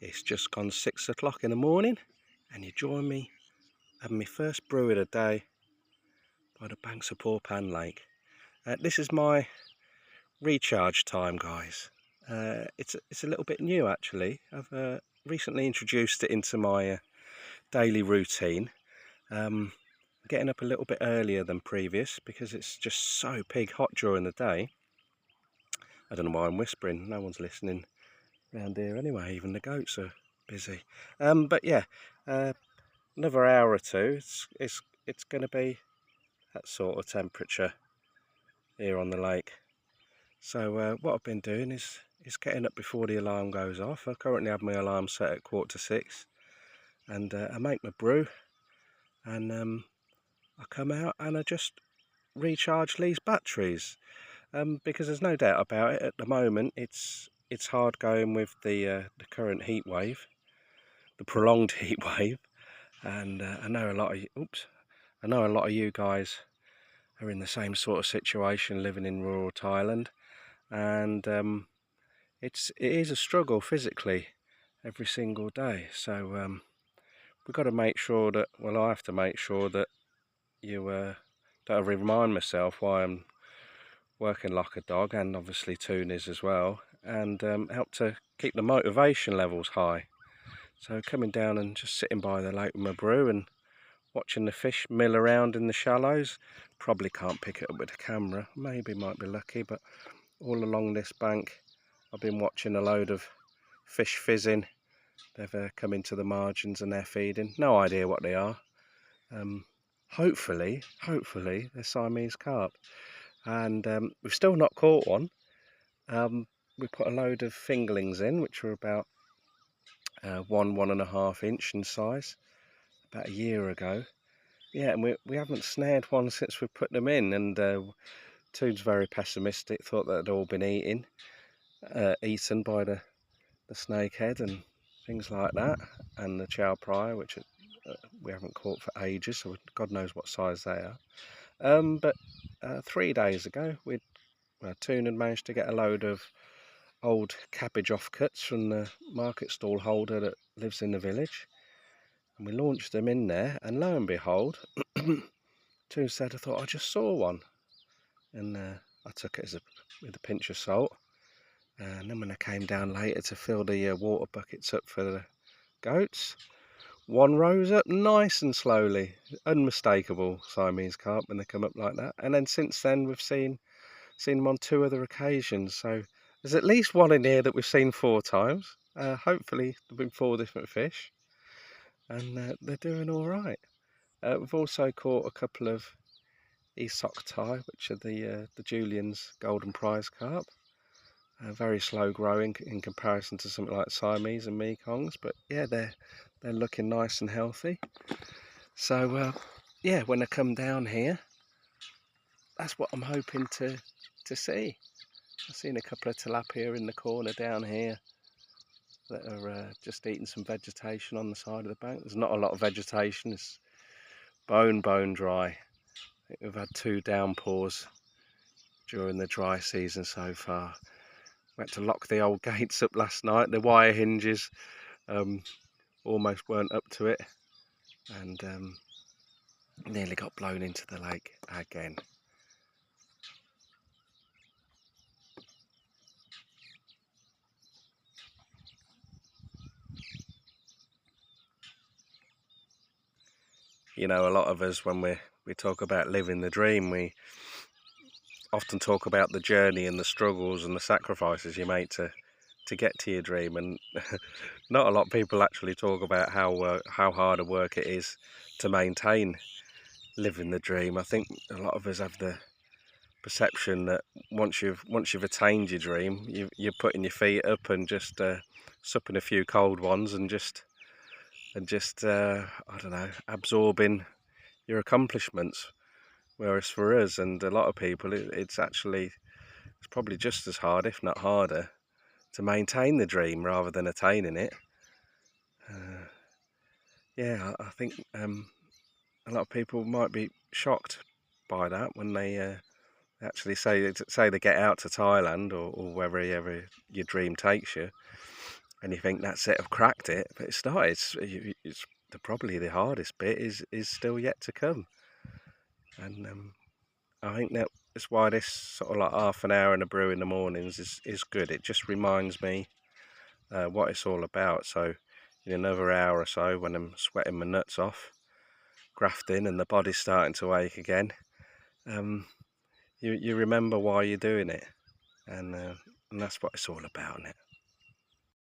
It's just gone 6 o'clock in the morning, and you join me having my first brew of the day by the banks of Poor Pan Lake. This is my recharge time, guys. It's a little bit new actually. I've recently introduced it into my daily routine. Getting up a little bit earlier than previous because it's just so pig hot during the day. I don't know why I'm whispering. No one's listening around here anyway. Even the goats are busy. But yeah, another hour or two. It's going to be that sort of temperature here on the lake. So what I've been doing is getting up before the alarm goes off. I currently have my alarm set at 6:15, and I make my brew, and I come out and I just recharge these batteries. Because there's no doubt about it. At the moment, it's hard going with the current heat wave, the prolonged heat wave, and I know a lot of you guys are in the same sort of situation, living in rural Thailand, and it is a struggle physically every single day. So we've got to make sure that, well, I have to make sure that that I remind myself why I'm working like a dog, and obviously Toonies as well, and help to keep the motivation levels high. So coming down and just sitting by the lake with my brew and watching the fish mill around in the shallows. Probably can't pick it up with a camera, maybe might be lucky, but all along this bank I've been watching a load of fish fizzing. They've come into the margins and they're feeding. No idea what they are. Hopefully they're Siamese carp. And we've still not caught one. We put a load of fingerlings in, which were about 1.5 inch in size, about a year ago. Yeah, and we haven't snared one since we put them in, and Toon's very pessimistic, thought that they'd all been eaten by the snakehead and things like that, and the chow prior, which we haven't caught for ages, so God knows what size they are. But 3 days ago, Toon had managed to get a load of old cabbage offcuts from the market stall holder that lives in the village, and we launched them in there, and lo and behold, Toon said, I thought I just saw one, and I took it with a pinch of salt. And then when I came down later to fill the water buckets up for the goats, one rose up nice and slowly, unmistakable Siamese carp when they come up like that. And then since then we've seen them on 2 other occasions. So there's at least one in here that we've seen 4 times. Hopefully there've been 4 different fish, and they're doing all right. We've also caught a couple of Esoc Thai, which are the Julian's golden prize carp. Very slow growing in comparison to something like Siamese and Mekongs, but yeah, they're looking nice and healthy. So yeah, when I come down here, that's what I'm hoping to see. I've seen a couple of tilapia in the corner down here that are just eating some vegetation on the side of the bank. There's not a lot of vegetation, it's bone dry. I think we've had 2 downpours during the dry season so far. We had to lock the old gates up last night. The wire hinges almost weren't up to it, and nearly got blown into the lake again. You know, a lot of us, when we talk about living the dream, we often talk about the journey and the struggles and the sacrifices you make to get to your dream, and not a lot of people actually talk about how hard a work it is to maintain living the dream. I think a lot of us have the perception that once you've attained your dream, you're putting your feet up and just supping a few cold ones and just I don't know, absorbing your accomplishments. Whereas for us and a lot of people, it's probably just as hard, if not harder, to maintain the dream rather than attaining it. Yeah, I think a lot of people might be shocked by that when they actually say they get out to Thailand or wherever your dream takes you, and you think that's it, I've cracked it, but it's not. It's probably the hardest bit is still yet to come, and I think that's why this sort of like half an hour in a brew in the mornings is good. It just reminds me what it's all about. So in another hour or so, when I'm sweating my nuts off, grafting, and the body's starting to ache again, you remember why you're doing it, and that's what it's all about, isn't it?